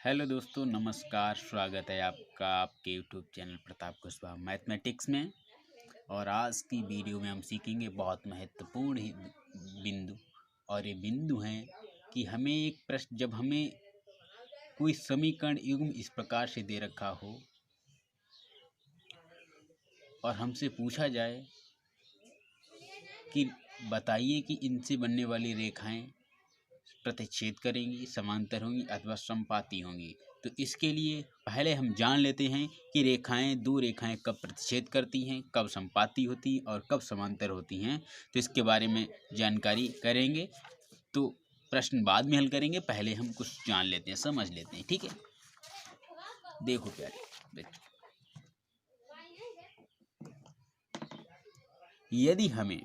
Hello दोस्तों, नमस्कार। स्वागत है आपका आपके YouTube channel Pratap Kushwaha mathematics में। और आज की वीडियो में हम सीखेंगे बहुत महत्वपूर्ण बिंदु। और ये बिंदु हैं कि हमें एक प्रश्न, जब हमें कोई समीकरण युग्म इस प्रकार से दे रखा हो और हमसे पूछा जाए कि बताइए कि इनसे बनने वाली रेखाएं प्रतिच्छेद करेंगी, समांतर होंगी अथवा समपाती होंगी। तो इसके लिए पहले हम जान लेते हैं कि दो रेखाएं कब प्रतिच्छेद करती हैं, कब समपाती होती हैं और कब समांतर होती हैं। तो इसके बारे में जानकारी करेंगे। तो प्रश्न बाद में हल करेंगे, पहले हम कुछ जान लेते हैं, समझ लेते हैं। ठीक है, देखो प्यारे बच्चों, यदि हमें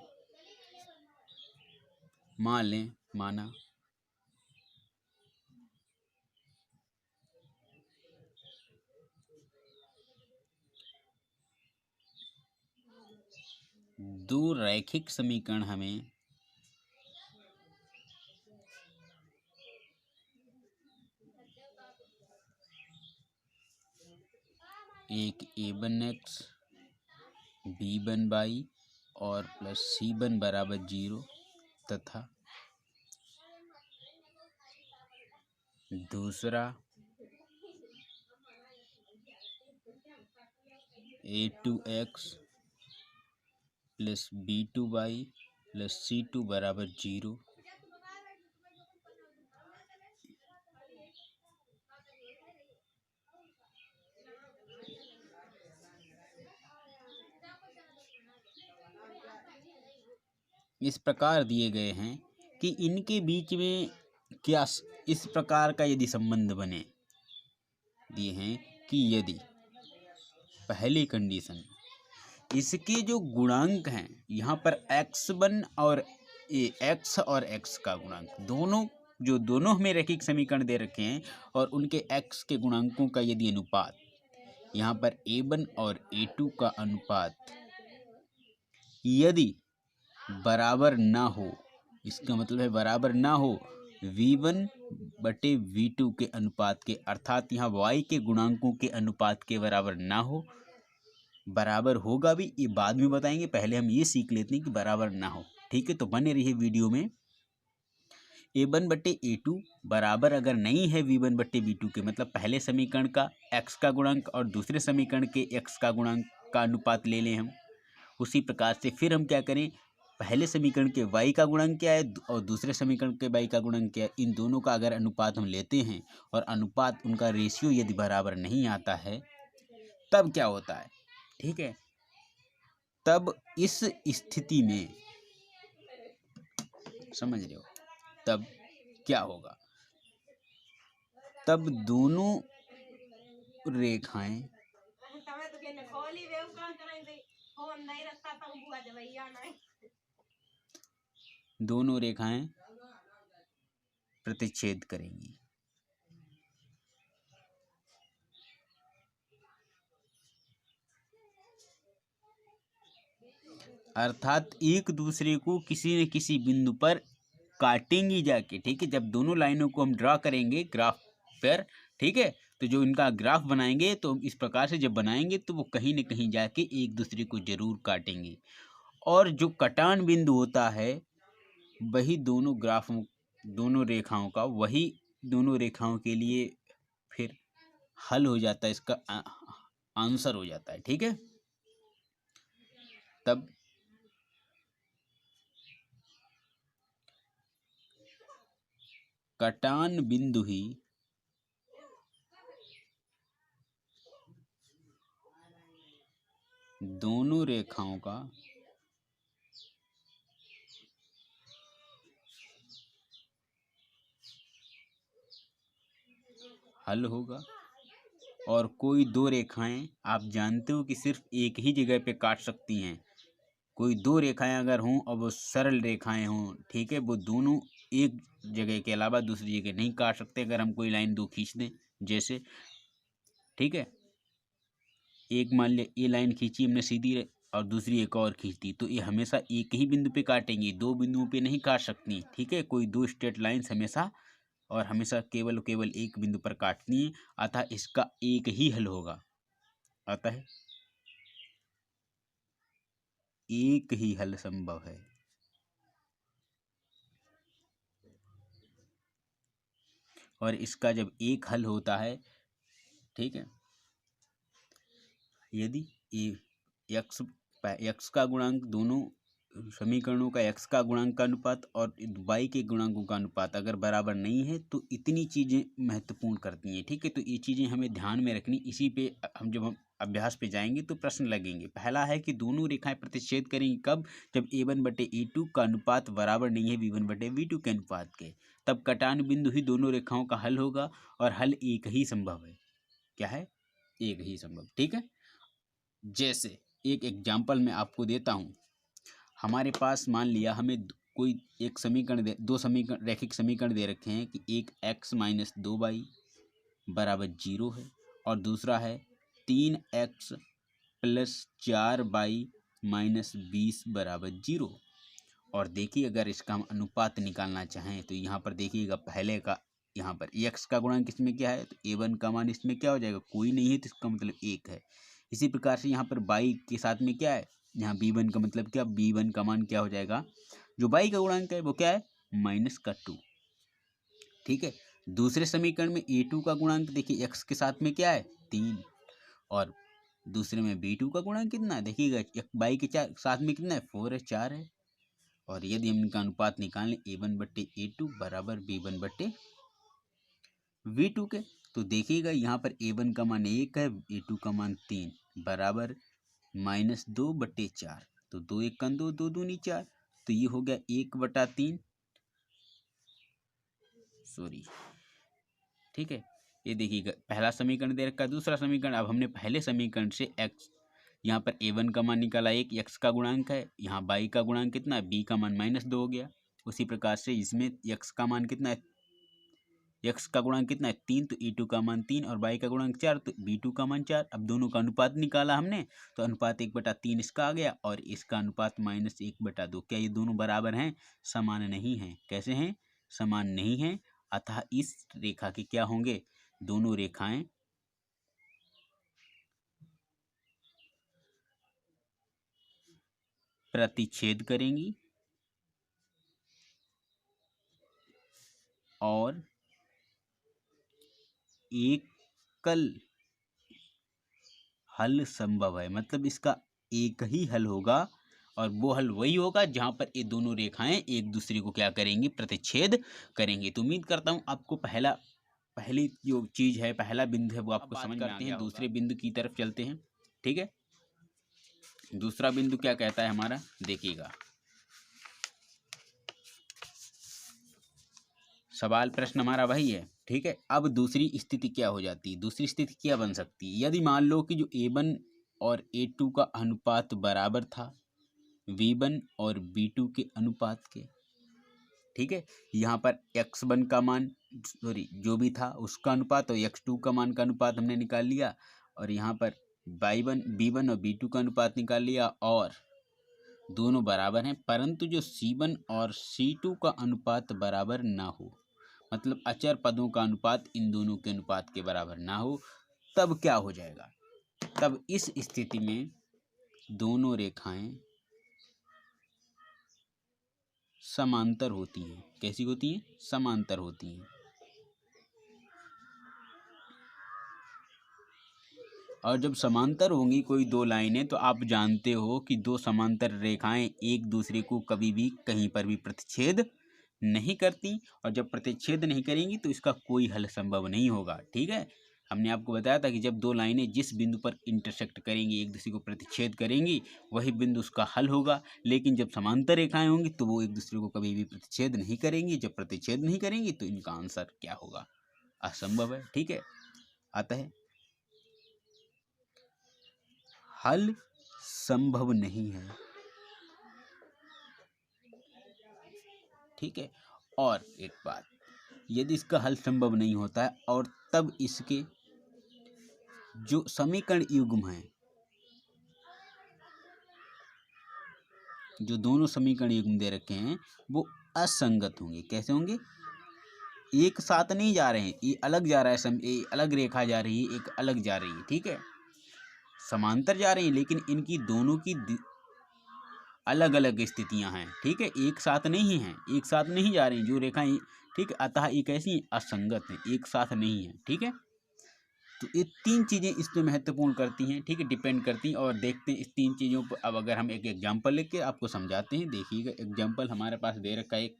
माना दो रैखिक समीकरण हमें एक a1x b1y और प्लस c1 बराबर 0 तथा दूसरा a2x plus b2y plus c2 बराबर 0। इस प्रकार दिए गए हैं कि इनके बीच में क्या इस प्रकार का यदि संबंध बने, दिए हैं कि यदि पहली कंडीशन इसके जो गुणांक हैं, यहाँ पर x1 और x और x का गुणांक दोनों हमें रैखिक समीकरण दे रखे हैं और उनके x के गुणांकों का यदि अनुपात, यहाँ पर a1 और a2 का अनुपात यदि बराबर ना हो, इसका मतलब है बराबर ना हो v1 बटे v2 के अनुपात के, अर्थात यहाँ y के गुणांकों के अनुपात के बराबर ना हो। बराबर होगा भी, ये बाद में बताएंगे, पहले हम ये सीख लेते हैं कि बराबर ना हो। ठीक है, तो बने रहिए वीडियो में। a1 बटे a2 बराबर अगर नहीं है v1 बटे v2 के, मतलब पहले समीकरण का x का गुणांक और दूसरे समीकरण के x का गुणांक का अनुपात ले लें हम। उसी प्रकार से फिर हम क्या करें, पहले समीकरण के y का गुणांक क्या है और दूसरे समीकरण के y का गुणांक क्या है, इन दोनों का अगर अनुपात हम लेते हैं और अनुपात उनका रेशियो यदि बराबर नहीं आता है, तब क्या होता है। ठीक है, तब इस स्थिति में समझ रहे हो, तब क्या होगा, तब दोनों रेखाएं प्रतिच्छेद करेंगी। अर्थात एक दूसरे को किसी न किसी बिंदु पर काटेंगी जाके। ठीक है, जब दोनों लाइनों को हम ड्रा करेंगे ग्राफ पर, ठीक है, तो जो इनका ग्राफ बनाएंगे, तो इस प्रकार से जब बनाएंगे तो वो कहीं न कहीं जाके एक दूसरे को जरूर काटेंगे। और जो कटान बिंदु होता है वही दोनों रेखाओं का, वही दोनों रेखाओं के लिए फिर हल हो जाता है, इसका आंसर हो जाता है। ठीक है, तब कटान बिंदु ही दोनों रेखाओं का हल होगा। और कोई दो रेखाएं आप जानते हो कि सिर्फ एक ही जगह पे काट सकती हैं। कोई दो रेखाएं अगर हों और वो सरल रेखाएं हों, ठीक है, वो दोनों एक जगह के अलावा दूसरी जगह नहीं काट सकते। अगर हम कोई लाइन दो खींच दें जैसे, ठीक है, एक मान लिया ये लाइन खींची हमने सीधी और दूसरी एक और खींच दी, तो ये हमेशा एक ही बिंदु पे काटेंगी, दो बिंदुओं पे नहीं काट सकती। ठीक है, कोई दो स्ट्रेट लाइंस हमेशा और हमेशा केवल केवल एक बिंदु पर काटनी है, अतः इसका एक ही हल होगा। अतः एक ही हल संभव है। और इसका जब एक हल होता है, ठीक है, यदि एक्स का गुणांक, दोनों समीकरणों का एक्स का गुणांक का अनुपात और वाई के गुणांकों का अनुपात अगर बराबर नहीं है तो इतनी चीज़ें महत्वपूर्ण करती हैं। ठीक है, तो ये चीज़ें हमें ध्यान में रखनी। इसी पे हम अभ्यास पे जाएंगे तो प्रश्न लगेंगे। पहला है कि दोनों रेखाएं प्रतिच्छेद करेंगी कब? जब a1/a2 का अनुपात बराबर नहीं है v1/v2 के अनुपात के, तब कटान बिंदु ही दोनों रेखाओं का हल होगा और हल एक ही संभव है। क्या है? एक ही संभव। ठीक है, जैसे एक एग्जाम्पल मैं आपको देता हूँ। हमारे पास मान लिया हमें कोई एक समीकरण दो समीकरण रैखिक समीकरण दे रखे हैं कि एक x-2y बराबर 0 है और दूसरा है 3x + 4y - 20 बराबर 0। और देखिए, अगर इसका हम अनुपात निकालना चाहें तो यहाँ पर देखिएगा, पहले का यहाँ पर x का गुणांक इसमें क्या है, तो a1 का मान इसमें क्या हो जाएगा, कोई नहीं है, तो इसका मतलब 1 है। इसी प्रकार से यहाँ पर y के साथ में क्या है, यहाँ b1 का मतलब क्या, b1 का मान क्या हो जाएगा, जो y का गुणांक है वो क्या है, -2। ठीक है, दूसरे समीकरण में a2 का गुणांक देखिए x के साथ में क्या है, 3, और दूसरे में b2 का गुणांक कितना है, देखिएगा y के साथ में कितना है, 4 है, 4 है। और यदि हम इनका अनुपात निकालें a1/a2 बराबर b1/v2 के, तो देखिएगा यहाँ पर a1 का मान 1 है, a2 का मान 3 बराबर -2/4। तो 2 1 का 2, 2 दूनी 4, तो ये हो गया 1/3। सॉरी, ठीक है, ये देखिएगा पहला समीकरण दे रखा है। दूसरा समीकरण, अब हमने पहले समीकरण से x, यहाँ पर a1 का मान निकाला, एक x का गुणांक है, यहाँ y का गुणांक कितना है, b का मान -2 हो गया। उसी प्रकार से इसमें x का मान कितना है, x का गुणांक कितना है, 3, तो e2 का मान 3 और y का गुणांक 4, तो b2 का मान 4। अब दोनों का अनुपात निकाला हमने, तो अनुपात 1/3 इसका आ गया और इसका अनुपात -1/2। क्या ये दोनों बराबर हैं? समान नहीं हैं। कैसे हैं? समान नहीं हैं। अतः इस रेखा के क्या होंगे, दोनों रेखाएं प्रतिच्छेद करेंगी और एकल हल संभव है। मतलब इसका एक ही हल होगा और वो हल वही होगा जहां पर ये दोनों रेखाएं एक दूसरे को क्या करेंगी, प्रतिच्छेद करेंगी। तो उम्मीद करता हूं आपको पहली जो चीज है, पहला बिंदु है, वो आपको समझ में आ गया होगा। दूसरे बिंदु की तरफ चलते हैं। ठीक है, दूसरा बिंदु क्या कहता है हमारा, देखिएगा। सवाल प्रश्न हमारा वही है। ठीक है, अब दूसरी स्थिति क्या हो जाती है, दूसरी स्थिति क्या बन सकती है, यदि मान लो कि जो a1 और a2 का अनुपात बराबर था v1 और v2 के अनुपात के। ठीक है, यहाँ पर x1 का मान, सॉरी, जो भी था उसका अनुपात और x2 का मान का अनुपात हमने निकाल लिया, और यहाँ पर b1 और b2 का अनुपात निकाल लिया, और दोनों बराबर हैं, परंतु जो c1 और c2 का अनुपात बराबर ना हो, मतलब अचर पदों का अनुपात इन दोनों के अनुपात के बराबर ना हो, तब क्या हो जाएगा, तब इस स्थिति में दोनों रेखाएं समांतर होती हैं। कैसी होती हैं? समांतर होती हैं। और जब समांतर होंगी कोई दो लाइनें, तो आप जानते हो कि दो समांतर रेखाएं एक दूसरे को कभी भी कहीं पर भी प्रतिच्छेद नहीं करती, और जब प्रतिच्छेद नहीं करेंगी तो इसका कोई हल संभव नहीं होगा। ठीक है, हमने आपको बताया था कि जब दो लाइनें जिस बिंदु पर इंटरसेक्ट करेंगी, एक दूसरे को प्रतिच्छेद करेंगी, वही बिंदु उसका हल होगा। लेकिन जब समांतर रेखाएं होंगी तो वो एक दूसरे को कभी भी प्रतिच्छेद नहीं करेंगी। जब प्रतिच्छेद नहीं करेंगी तो इनका आंसर क्या होगा, असंभव है। ठीक है, अतः हल संभव नहीं है। ठीक है, और एक बात, यदि इसका हल संभव नहीं होता है और तब इसके जो समीकरण युग्म हैं, जो दोनों समीकरण युग्म दे रखे हैं, वो असंगत होंगे। कैसे होंगे? एक साथ नहीं जा रहे हैं, ये अलग जा रहा है, ये अलग रेखा जा रही है, एक अलग जा रही है, ठीक है, समांतर जा रही है, लेकिन इनकी दोनों की अलग अलग स्थितियां हैं, ठीक है, एक साथ नहीं हैं, एक साथ नहीं जा रही जो रेखाएं, ठीक है, अतः ये कैसी असंगत है, एक साथ नहीं है, ठीक है। तो ये तीन चीज़ें इसमें महत्वपूर्ण करती हैं, ठीक है, डिपेंड करती हैं। और देखते हैं इस तीन चीज़ों पर। अब अगर हम एक एग्जांपल लेके आपको समझाते हैं, देखिएगा एग्जांपल हमारे पास दे रखा है।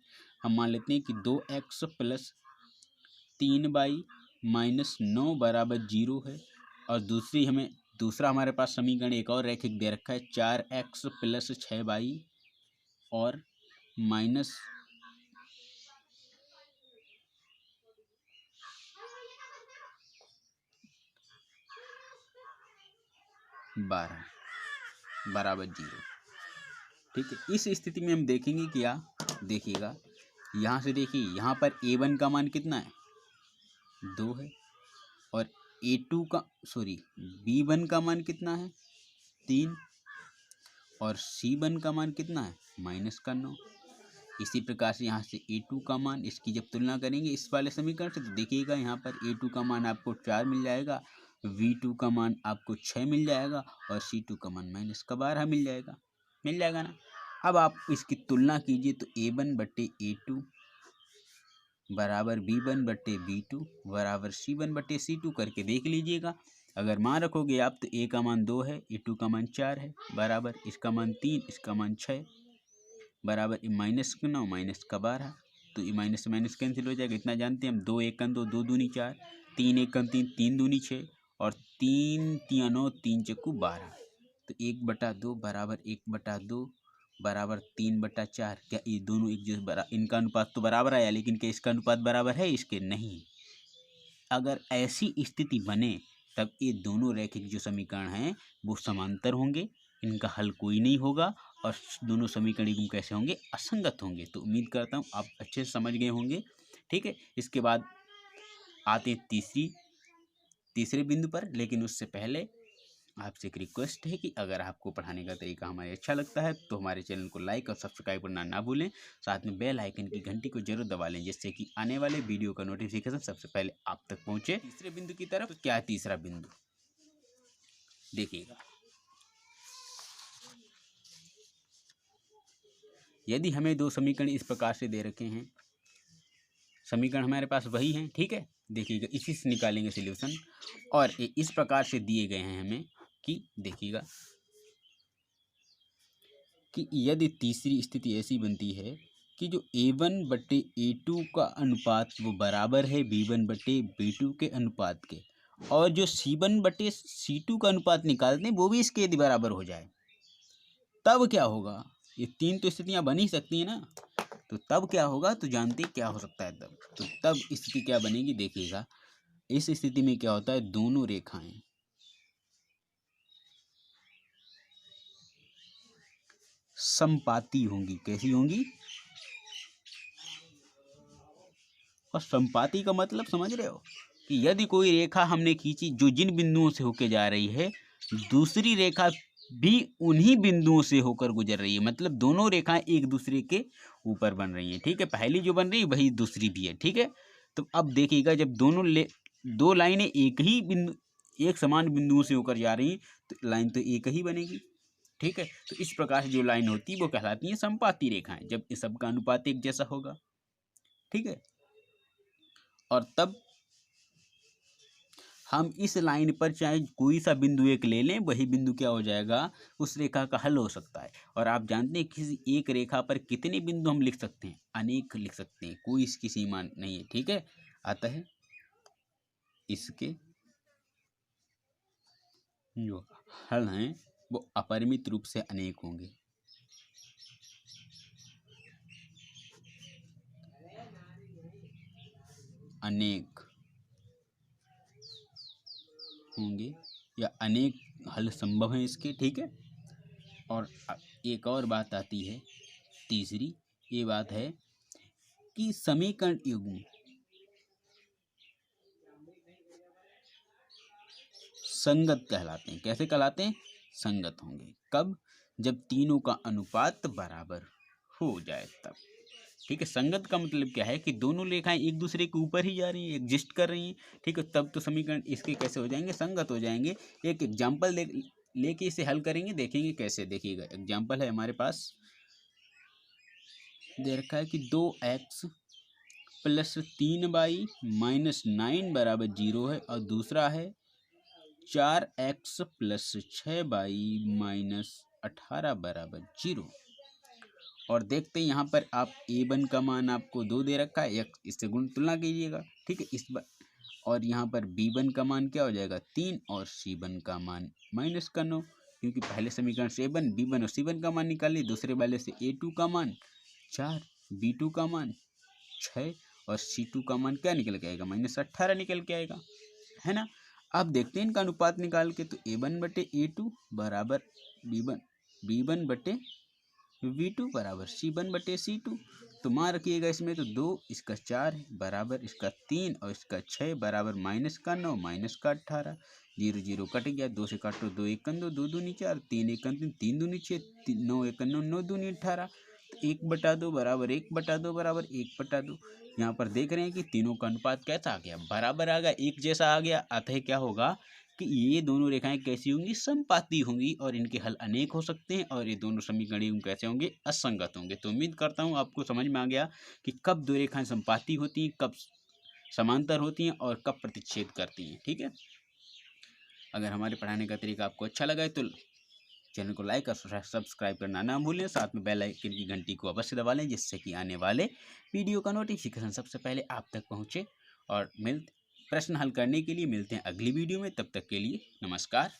हम मान लेते हैं कि 2x प्लस 3y-9 बराबर 0 है। और दूसरा हमारे पास समीकरण एक और रैखिक दे रखा है, 4x प्लस 6y और माइनस 12 बराबर 0, ठीक है। इस स्थिति में हम देखेंगे क्या, देखिएगा यहाँ से, देखिए यहाँ पर a1 का मान कितना है, 2 है, और b1 का मान कितना है, 3, और c1 का मान कितना है, -9। इसी प्रकार से यहाँ से a2 का मान, इसकी जब तुलना करेंगे इस वाले समीकरण से, तो देखिएगा यहाँ पर a2 का मान आपको 4 मिल जाएगा, v2 का मान आपको 6 मिल जाएगा, और c2 का मान -12 मिल जाएगा ना। अब आप इसकी तुलना कीजिए, तो a1/a2 बराबर b1/b2 बराबर c1/c2 करके देख लीजिएगा। अगर मान रखोगे आप, तो a का मान 2 है, a2 का मान 4 है, बराबर इसका मान 3, इसका मान 6, बराबर -9 -12। तो ये माइनस माइनस कैंसिल हो जाएगा, इतना जानते हैं हम। 2 1 2, 2 दूनी 4, 3 1 3, 3 दूनी 6, और 3 3 9, 3 चक्कू 12। तो 1/2 बराबर 1/2 बराबर 3/4। क्या ये दोनों एक जो इनका अनुपात तो बराबर आया, लेकिन क्या इसका अनुपात बराबर है इसके, नहीं। अगर ऐसी स्थिति बने तब ये दोनों रैखिक जो समीकरण हैं वो समांतर होंगे, इनका हल कोई नहीं होगा, और दोनों समीकरण एकदम कैसे होंगे, असंगत होंगे। तो उम्मीद करता हूँ आप अच्छे से समझ गए होंगे, ठीक है। इसके बाद आते हैं तीसरे बिंदु पर, लेकिन उससे पहले आपसे एक रिक्वेस्ट है कि अगर आपको पढ़ाने का तरीका हमारे अच्छा लगता है तो हमारे चैनल को लाइक और सब्सक्राइब करना ना भूलें। साथ में बेल आइकन की घंटी को जरूर दबा लें, जिससे कि आने वाले वीडियो का नोटिफिकेशन सबसे पहले आप तक पहुंचे। तीसरे बिंदु की तरफ, क्या है तीसरा बिंदु, देखिएगा। यदि हमें दो समीकरण इस प्रकार से दे रखे हैं, समीकरण हमारे पास वही हैं, ठीक है, देखिएगा इसी से निकालेंगे सॉल्यूशन। और ये इस प्रकार से दिए गए हैं हमें कि देखिएगा कि यदि तीसरी स्थिति ऐसी बनती है कि जो a1/a2 का अनुपात वो बराबर है b1/b2 के अनुपात के, और जो c1/c2 का अनुपात निकालते हैं वो भी इसके यदि बराबर हो जाए, तब क्या होगा। ये तीन तो स्थितियां बन ही सकती हैं ना, तो तब क्या होगा, तो जानते क्या हो सकता है तब। तो तब स्थिति क्या बनेगी, देखिएगा। इस स्थिति में क्या होता है, दोनों रेखाएं समपाती होंगी। कैसी होंगी, और समपाती का मतलब समझ रहे हो, कि यदि कोई रेखा हमने खींची जो जिन बिंदुओं से होकर जा रही है, दूसरी रेखा भी उन्हीं बिंदुओं से होकर गुजर रही है, मतलब दोनों रेखाएं एक दूसरे के ऊपर बन रही हैं, ठीक है। पहली जो बन रही है वही दूसरी भी है, ठीक है। तो अब देखिएगा, जब दो लाइनें एक समान बिंदुओं से होकर जा रही हैं, तो लाइन तो एक ही बनेगी, ठीक है। तो इस प्रकार से जो लाइन होती है वो कहलाती है समपाती रेखाएं, जब इस सबका अनुपात एक जैसा होगा, ठीक है। और तब हम इस लाइन पर चाहे कोई सा बिंदु एक ले लें, वही बिंदु क्या हो जाएगा, उस रेखा का हल हो सकता है। और आप जानते हैं किसी एक रेखा पर कितने बिंदु हम लिख सकते हैं, अनेक लिख सकते हैं, कोई इसकी सीमा नहीं है, ठीक है। अतः इसके जो हल हैं वो अपरिमित रूप से अनेक होंगे। अनेक होंगे, या अनेक हल संभव हैं इसके, ठीक है। और एक और बात आती है, तीसरी ये बात है कि समीकरण युग्म संगत कहलाते हैं। कैसे कहलाते हैं, संगत होंगे। कब, जब तीनों का अनुपात बराबर हो जाए तब, ठीक है। संगत का मतलब क्या है कि दोनों रेखाएं एक दूसरे के ऊपर ही जा रही हैं, एग्जिस्ट कर रही हैं, ठीक है। तब तो समीकरण इसके कैसे हो जाएंगे, संगत हो जाएंगे। एक एग्जाम्पल लेके इसे हल करेंगे, देखेंगे कैसे। देखिएगा एग्जाम्पल है हमारे पास, दे रखा है कि 2x प्लस 3y माइनस 9 बराबर 0 है, और दूसरा है 4x प्लस 6y माइनस 18 बराबर 0। और देखते हैं यहाँ पर आप a1 का मान आपको 2 दे रखा है, इससे गुण तुलना कीजिएगा, ठीक है। इस बार और यहाँ पर b1 का मान क्या हो जाएगा 3, और c1 का मान माइनस का 9, क्योंकि पहले समीकरण से a1 b1 और c1 का मान निकालिए, दूसरे वाले से a2 का मान 4, b2 का मान 6, और c2 का मान क्या निकल के आएगा माइनस 18 निकल के आएगा, है ना। अब देखते हैं इनका अनुपात निकाल के, तो a1 बटे a2 बराबर b1 बटे v2 बराबर c1 बटे c2। तो मान रखिएगा इसमें, तो 2 इसका 4 है बराबर इसका 3 और इसका 6 बराबर माइनस का 9 माइनस का 18। 0 0 कट गया, 2 से काटो 2 1 2, 2 दूनी 4, 3 1 3, 3 दूनी 6, 9 1 9, 9 दूनी 18। तो 1/2 बराबर 1/2 बराबर 1/2। यहाँ पर देख रहे हैं कि तीनों का अनुपात कैसा आ गया, बराबर आ गया, एक जैसा आ गया। अतः क्या होगा कि ये दोनों रेखाएं कैसी होंगी, समपाती होंगी, और इनके हल अनेक हो सकते हैं, और ये दोनों समीकरण कैसे होंगे, असंगत होंगे। तो उम्मीद करता हूँ आपको समझ में आ गया कि कब दो रेखाएं समपाती होती हैं, कब समांतर होती हैं, और कब प्रतिच्छेद करती हैं, ठीक है। अगर हमारे पढ़ाने का तरीका आपको अच्छा लगा है तो चैनल को लाइक और सब्सक्राइब करना ना भूलें, साथ में बेल आइकन की घंटी को अवश्य दबा लें, जिससे कि आने वाले वीडियो का नोटिफिकेशन सबसे पहले आप तक पहुँचे। और प्रश्न हल करने के लिए मिलते हैं अगली वीडियो में, तब तक के लिए नमस्कार।